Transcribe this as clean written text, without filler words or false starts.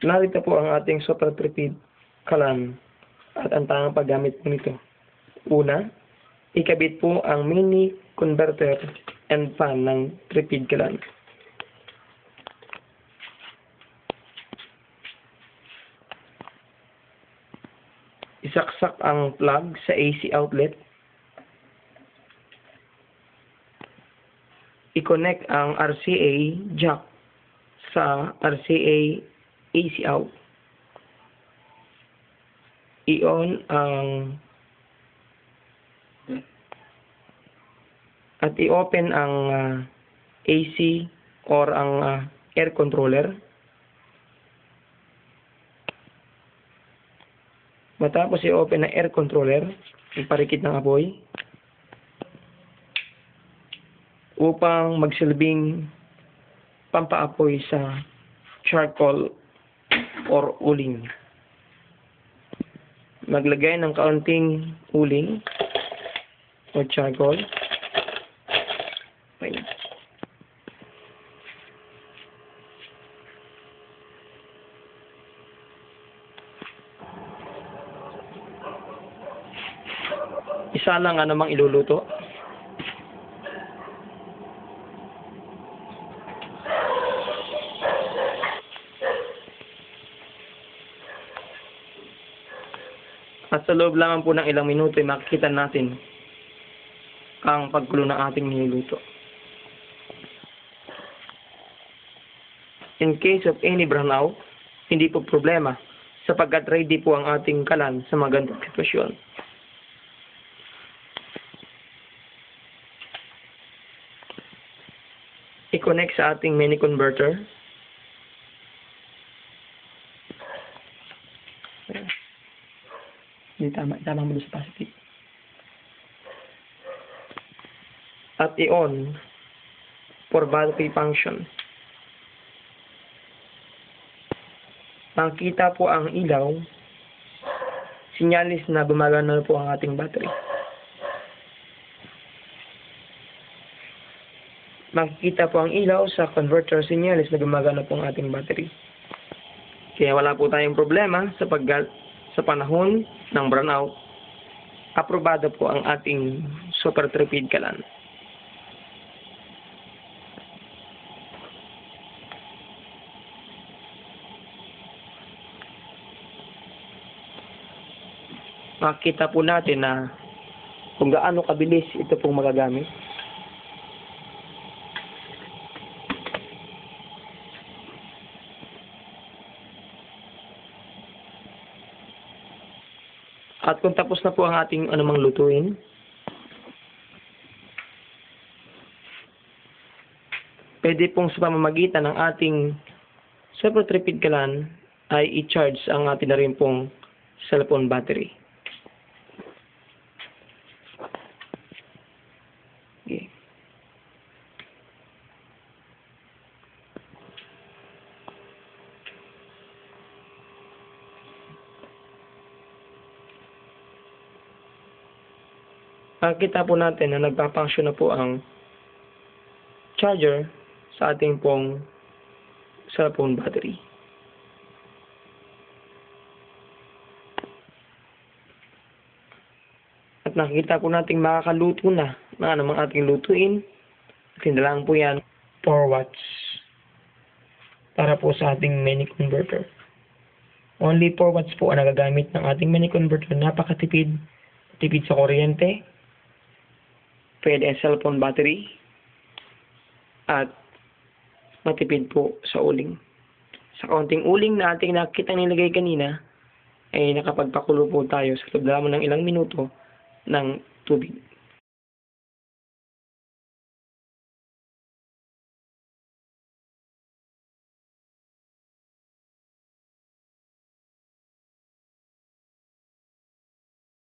Narito po ang ating super tripid kalan at ang tamang paggamit po nito. Una, ikabit po ang mini converter and fan ng tripid kalan. Isaksak ang plug sa AC outlet. I-connect ang RCA jack sa RCA AC out. I-on ang at i-open ang AC or ang air controller. Matapos i-open ang air controller, iparikit ng apoy upang magsilbing pampaapoy sa charcoal or uling. Maglagay ng kaunting uling o charcoal. Okay. Isa lang namang iluluto. At sa loob lamang po ng ilang minuto ay makikita natin ang pagkulo ng ating niluluto. In case of any brownout, hindi po problema sapagkat ready po ang ating kalan sa magandang sitwasyon. I-connect sa ating mini converter. Hindi tama mo sa positive. At i-on for battery function. Makikita po ang ilaw, sinyalis na gumagana po ang ating battery. Makikita po ang ilaw sa converter, sinyalis na gumagana po ang ating battery. Kaya wala po tayong problema sapagkat sa panahon ng brownout, aprobado po ang ating super tripid kalan. Makikita po natin na kung gaano kabilis ito pong magagamit. At kung tapos na po ang ating anumang lutuin, pwede pong sa pamamagitan ng ating super tripid kalan ay i-charge ang ating na rin pong cellphone battery. Okay. Makikita po natin na nagpapangsyon na po ang charger sa ating pong cellphone battery. At nakikita po natin makakaluto na ng anumang ating lutuin. At hindalang po yan 4 watts para po sa ating mini converter. Only 4 watts po ang nagagamit ng ating mini converter. Napakatipid. Tipid sa kuryente. Pwede ang cellphone battery. At matipid po sa uling. Sa kaunting uling na ating nakita nilagay kanina, ay nakapagpakulo po tayo sa loob lamang ng ilang minuto ng tubig.